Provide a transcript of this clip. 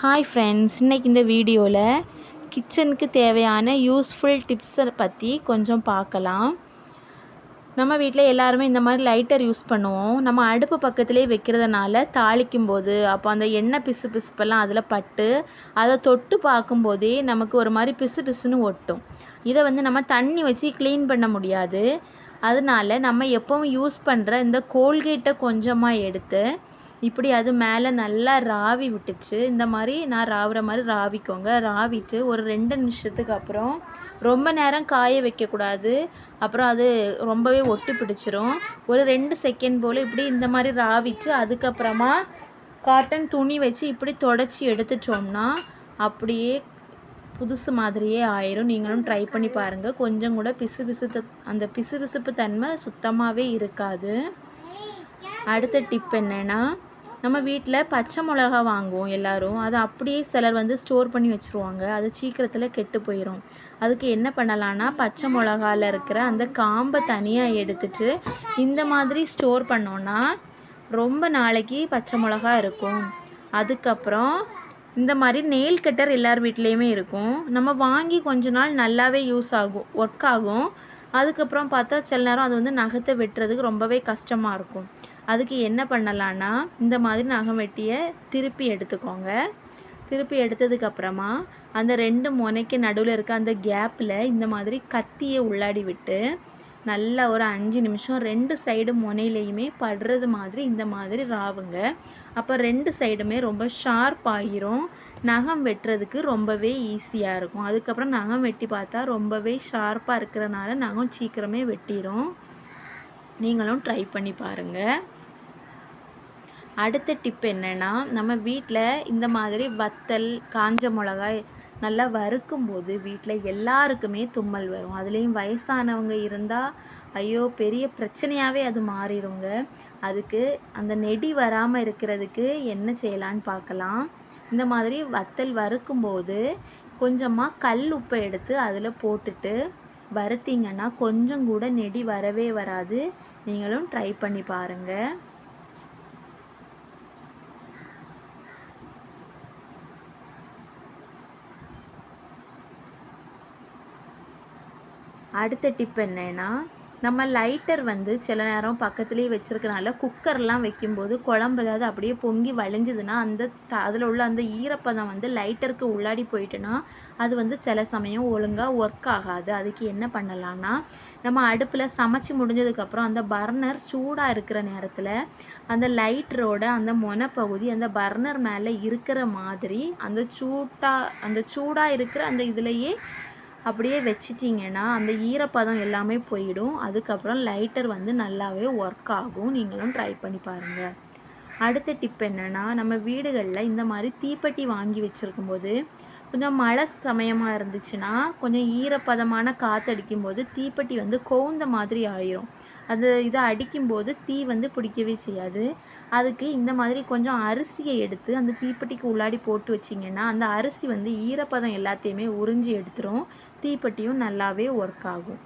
Hi friends, இன்றைக்கி இந்த வீடியோவில் கிச்சனுக்கு தேவையான யூஸ்ஃபுல் டிப்ஸை பற்றி கொஞ்சம் பார்க்கலாம். நம்ம வீட்டில் எல்லாருமே இந்த மாதிரி லைட்டர் யூஸ் பண்ணுவோம். நம்ம அடுப்பு பக்கத்திலே வைக்கிறதுனால தாளிக்கும் போது அப்போ அந்த எண்ணெய் பிசுப்பெல்லாம் அதில் பட்டு அதை தொட்டு பார்க்கும்போதே நமக்கு ஒரு மாதிரி பிசுன்னு ஒட்டும். இதை நம்ம தண்ணி வச்சு க்ளீன் பண்ண முடியாது. அதனால நம்ம எப்போவும் யூஸ் பண்ணுற இந்த கோல்கேட்டை கொஞ்சமாக எடுத்து இப்படி அது மேலே நல்லா ராவி விட்டுச்சு. இந்த மாதிரி நான் ராவுற மாதிரி ராவிக்கோங்க. ராவிட்டு ஒரு 2 நிமிஷத்துக்கு அப்புறம் ரொம்ப நேரம் காய வைக்கக்கூடாது. அப்புறம் அது ரொம்பவே ஒட்டி பிடிச்சிரும். ஒரு 2 செகண்ட் போல் இப்படி இந்த மாதிரி ராவிட்டு அதுக்கப்புறமா காட்டன் துணி வச்சு இப்படி தொடச்சி எடுத்துட்டோம்னா அப்படியே புதுசு மாதிரியே ஆயிரும். நீங்களும் ட்ரை பண்ணி பாருங்கள். கொஞ்சம் கூட அந்த பிசுபிசுப்பு தன்மை சுத்தமாகவே இருக்காது. அடுத்த டிப் என்னென்னா, நம்ம வீட்டில் பச்சை மிளகா வாங்குவோம் எல்லோரும். அதை அப்படியே சிலர் ஸ்டோர் பண்ணி வச்சுருவாங்க. அது சீக்கிரத்தில் கெட்டு போயிடும். அதுக்கு என்ன பண்ணலான்னா, பச்சை மிளகாவில் இருக்கிற அந்த காம்பை தனியாக எடுத்துட்டு இந்த மாதிரி ஸ்டோர் பண்ணோன்னா ரொம்ப நாளைக்கு பச்சை மிளகா இருக்கும். அதுக்கப்புறம் இந்த மாதிரி நெயில் கட்டர் எல்லார் வீட்லேயுமே இருக்கும். நம்ம வாங்கி கொஞ்ச நாள் நல்லாவே ஒர்க் ஆகும். அதுக்கப்புறம் பார்த்தா சில நேரம் அது நகத்தை வெட்டுறதுக்கு ரொம்பவே கஷ்டமாக இருக்கும். அதுக்கு என்ன பண்ணலான்னா, இந்த மாதிரி நகம் வெட்டியை திருப்பி எடுத்துக்கோங்க. திருப்பி எடுத்ததுக்கப்புறமா அந்த 2 முனைக்கு நடுவில் இருக்க அந்த கேப்பில் இந்த மாதிரி கத்தியை உள்ளாடி விட்டு நல்லா ஒரு 5 நிமிஷம் 2 சைடு முனையிலையுமே படுறது மாதிரி இந்த மாதிரி ராவுங்க. அப்போ 2 சைடுமே ரொம்ப ஷார்ப் ஆகிரும். நகம் வெட்டுறதுக்கு ரொம்பவே ஈஸியாக இருக்கும். அதுக்கப்புறம் நகம் வெட்டி பார்த்தா ரொம்பவே ஷார்ப்பாக இருக்கிறனால நகம் சீக்கிரமே வெட்டிடும். நீங்களும் ட்ரை பண்ணி பாருங்கள். அடுத்த டிப் என்னென்னா, நம்ம வீட்டில் இந்த மாதிரி வத்தல் காஞ்ச மிளகாய் நல்லா வறுக்கும்போது வீட்டில் எல்லாருக்குமே தும்மல் வரும். அதுலேயும் வயசானவங்க இருந்தால் ஐயோ பெரிய பிரச்சனையாகவே அது மாறிடுங்க. அதுக்கு அந்த நெடி வராமல் இருக்கிறதுக்கு என்ன செய்யலான்னு பார்க்கலாம். இந்த மாதிரி வத்தல் வறுக்கும்போது கொஞ்சமாக கல் உப்பை எடுத்து அதில் போட்டுட்டு வறுத்திங்கன்னா கொஞ்சம் கூட நெடி வரவே வராது. நீங்களும் ட்ரை பண்ணி பாருங்கள். அடுத்த டிப் என்னென்னா, நம்ம லைட்டர் சில நேரம் பக்கத்துலேயே வச்சுருக்கனால குக்கர்லாம் வைக்கும்போது குழம்பு ஏதாவது அப்படியே பொங்கி வழிஞ்சுதுன்னா அதில் உள்ள அந்த ஈரப்பதம் லைட்டருக்கு உள்ளாடி போயிட்டுனா அது சில சமயம் ஒழுங்காக ஒர்க் ஆகாது. அதுக்கு என்ன பண்ணலான்னா, நம்ம அடுப்பில் சமைச்சு முடிஞ்சதுக்கப்புறம் அந்த பர்னர் சூடாக இருக்கிற நேரத்தில் அந்த லைட்டரோட அந்த மொனப்பகுதி அந்த பர்னர் மேலே இருக்கிற மாதிரி அந்த சூடாக இருக்கிற அந்த இதுலேயே அப்படியே வச்சிட்டிங்கன்னா அந்த ஈரப்பதம் எல்லாமே போயிடும். அதுக்கப்புறம் லைட்டர் நல்லாவே ஒர்க் ஆகும். நீங்களும் ட்ரை பண்ணி பாருங்கள். அடுத்த டிப் என்னென்னா, நம்ம வீடுகளில் இந்த மாதிரி தீப்பெட்டி வாங்கி வச்சுருக்கும்போது கொஞ்சம் மழை சமயமாக இருந்துச்சுன்னா கொஞ்சம் ஈரப்பதமான காற்றடிக்கும்போது தீப்பெட்டி கவுந்த மாதிரி ஆயிரும். இதை அடிக்கும்போது தீ பிடிக்கவே செய்யாது. அதுக்கு இந்த மாதிரி கொஞ்சம் அரிசியை எடுத்து அந்த தீப்பெட்டிக்கு உள்ளாடி போட்டு வச்சிங்கன்னா அந்த அரிசி ஈரப்பதம் எல்லாத்தையுமே உறிஞ்சி எடுத்துரும். தீப்பெட்டியும் நல்லாவே ஒர்க் ஆகும்.